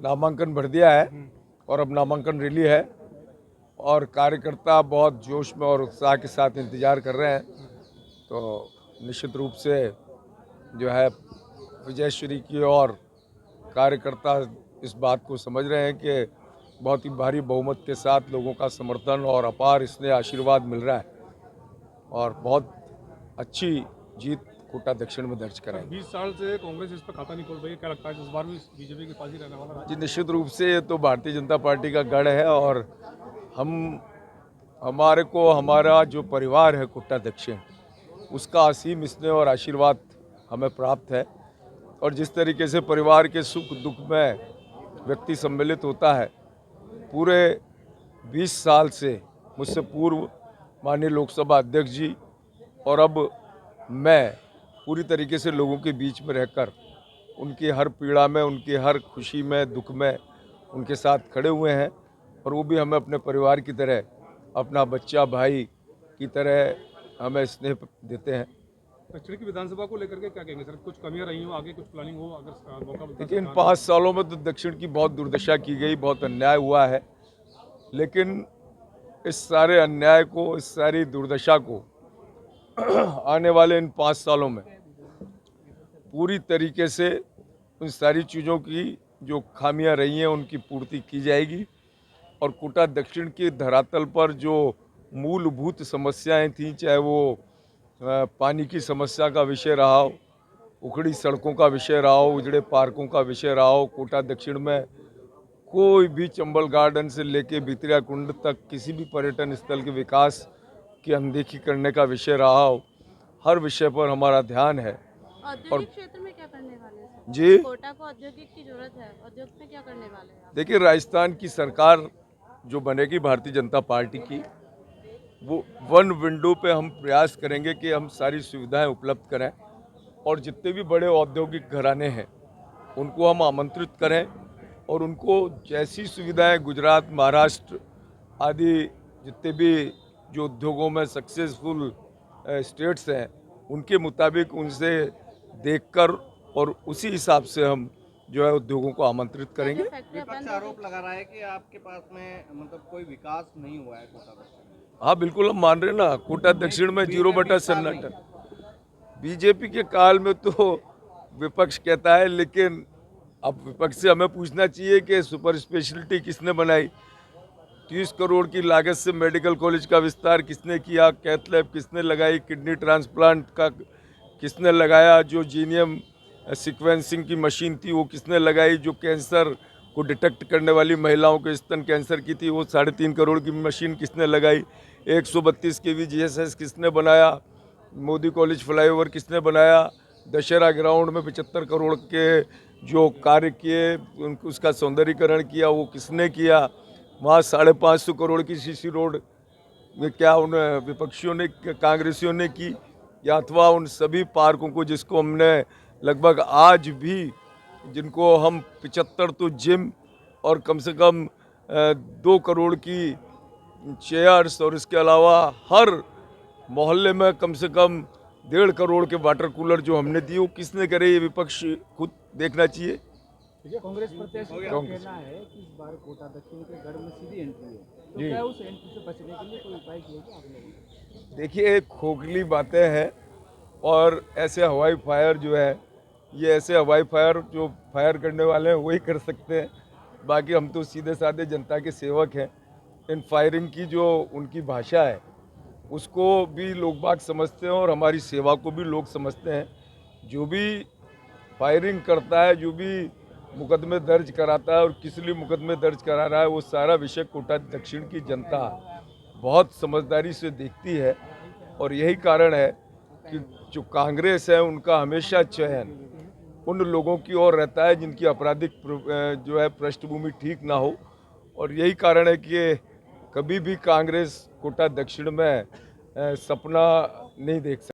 नामांकन भर दिया है और अब नामांकन रैली है और कार्यकर्ता बहुत जोश में और उत्साह के साथ इंतजार कर रहे हैं। तो निश्चित रूप से जो है विजयश्री की और कार्यकर्ता इस बात को समझ रहे हैं कि बहुत ही भारी बहुमत के साथ लोगों का समर्थन और अपार स्नेह आशीर्वाद मिल रहा है और बहुत अच्छी जीत कोटा दक्षिण में दर्ज कराएंगे। 20 साल से कांग्रेस इस पर खाता नहीं खोल रही है, क्या लगता है इस बार भी बीजेपी के पास ही रहने वाला है? जी, निश्चित रूप से ये तो भारतीय जनता पार्टी का गढ़ है और हमारा जो परिवार है कोटा दक्षिण, उसका असीम स्नेह और आशीर्वाद हमें प्राप्त है और जिस तरीके से परिवार के सुख दुख में व्यक्ति सम्मिलित होता है, पूरे 20 साल से मुझसे पूर्व माननीय लोकसभा अध्यक्ष जी और अब मैं पूरी तरीके से लोगों के बीच में रहकर उनकी हर पीड़ा में, उनकी हर खुशी में, दुख में उनके साथ खड़े हुए हैं और वो भी हमें अपने परिवार की तरह, अपना बच्चा भाई की तरह हमें स्नेह देते हैं। दक्षिण की विधानसभा को लेकर के क्या कहेंगे सर? कुछ कमियां रही हो, आगे कुछ प्लानिंग हो अगर मौका मिलता है? देखिए, इन 5 सालों में तो दक्षिण की बहुत दुर्दशा की गई, बहुत अन्याय हुआ है, लेकिन इस सारे अन्याय को, इस सारी दुर्दशा को आने वाले इन 5 सालों में पूरी तरीके से उन सारी चीज़ों की जो खामियां रही हैं उनकी पूर्ति की जाएगी और कोटा दक्षिण की धरातल पर जो मूलभूत समस्याएं थीं, चाहे वो पानी की समस्या का विषय रहा हो, उखड़ी सड़कों का विषय रहा हो, उजड़े पार्कों का विषय रहा हो, कोटा दक्षिण में कोई भी चंबल गार्डन से लेके भितरिया कुंड तक किसी भी पर्यटन स्थल के विकास की अनदेखी करने का विषय रहा हो, हर विषय पर हमारा ध्यान है। औद्योगिक क्षेत्र में क्या करने वाले हैं सर? जी, कोटा को औद्योगिक की जरूरत है, औद्योग में क्या करने वाले हैं आप? देखिए, राजस्थान की सरकार जो बनेगी भारतीय जनता पार्टी की, वो वन विंडो पे हम प्रयास करेंगे कि हम सारी सुविधाएं उपलब्ध करें और जितने भी बड़े औद्योगिक घराने हैं उनको हम आमंत्रित करें और उनको जैसी सुविधाएं गुजरात, महाराष्ट्र आदि जितने भी जो उद्योगों में सक्सेसफुल स्टेट्स हैं उनके मुताबिक उनसे देखकर और उसी हिसाब से हम जो है उद्योगों को आमंत्रित करेंगे। विपक्ष आरोप लगा रहा है कि आपके पास में मतलब कोई विकास नहीं हुआ है कोटा दक्षिण में। हाँ, बिल्कुल, हम मान रहे हैं ना, कोटा दक्षिण में 0/सन्नाटा। बीजेपी के काल में तो विपक्ष कहता है, लेकिन अब विपक्ष से हमें पूछना चाहिए कि सुपर स्पेशलिटी किसने बनाई, 30 करोड़ की लागत से मेडिकल कॉलेज का विस्तार किसने किया, कैथ लैब किसने लगाई, किडनी ट्रांसप्लांट का किसने लगाया, जो जीनियम सीक्वेंसिंग की मशीन थी वो किसने लगाई, जो कैंसर को डिटेक्ट करने वाली महिलाओं के स्तन कैंसर की थी वो 3.5 करोड़ की मशीन किसने लगाई, 132 kV GSS किसने बनाया, मोदी कॉलेज फ्लाईओवर किसने बनाया, दशहरा ग्राउंड में 75 करोड़ के जो कार्य किए उसका सौंदर्यीकरण किया वो किसने किया, वहाँ 550 करोड़ की सीसी रोड में क्या उन विपक्षियों ने, कांग्रेसियों ने की, या अथवा उन सभी पार्कों को जिसको हमने लगभग आज भी, जिनको हम 75 तो जिम और कम से कम 2 करोड़ की चेयर्स और इसके अलावा हर मोहल्ले में कम से कम 1.5 करोड़ के वाटर कूलर जो हमने दिए वो किसने करे, ये विपक्ष खुद देखना चाहिए। कांग्रेस प्रत्याशी का कहना है कि इस बार कोटा दक्षिण के गढ़ में सीधी एंट्री है, तो क्या उस एंट्री से बचने के लिए कोई उपाय किया क्या आपने? देखिए, खोखली बातें हैं और ऐसे हवाई फायर जो है, ये ऐसे हवाई फायर जो फायर करने वाले हैं वही कर सकते हैं, बाकी हम तो सीधे साधे जनता के सेवक हैं। इन फायरिंग की जो उनकी भाषा है उसको भी लोग बाग समझते हैं और हमारी सेवा को भी लोग समझते हैं। जो भी फायरिंग करता है, जो भी मुकदमे दर्ज कराता है और किस लिए मुकदमे दर्ज करा रहा है, वो सारा विषय कोटा दक्षिण की जनता बहुत समझदारी से देखती है और यही कारण है कि जो कांग्रेस है उनका हमेशा चयन उन लोगों की ओर रहता है जिनकी आपराधिक जो है पृष्ठभूमि ठीक ना हो, और यही कारण है कि कभी भी कांग्रेस कोटा दक्षिण में सपना नहीं देख सकती।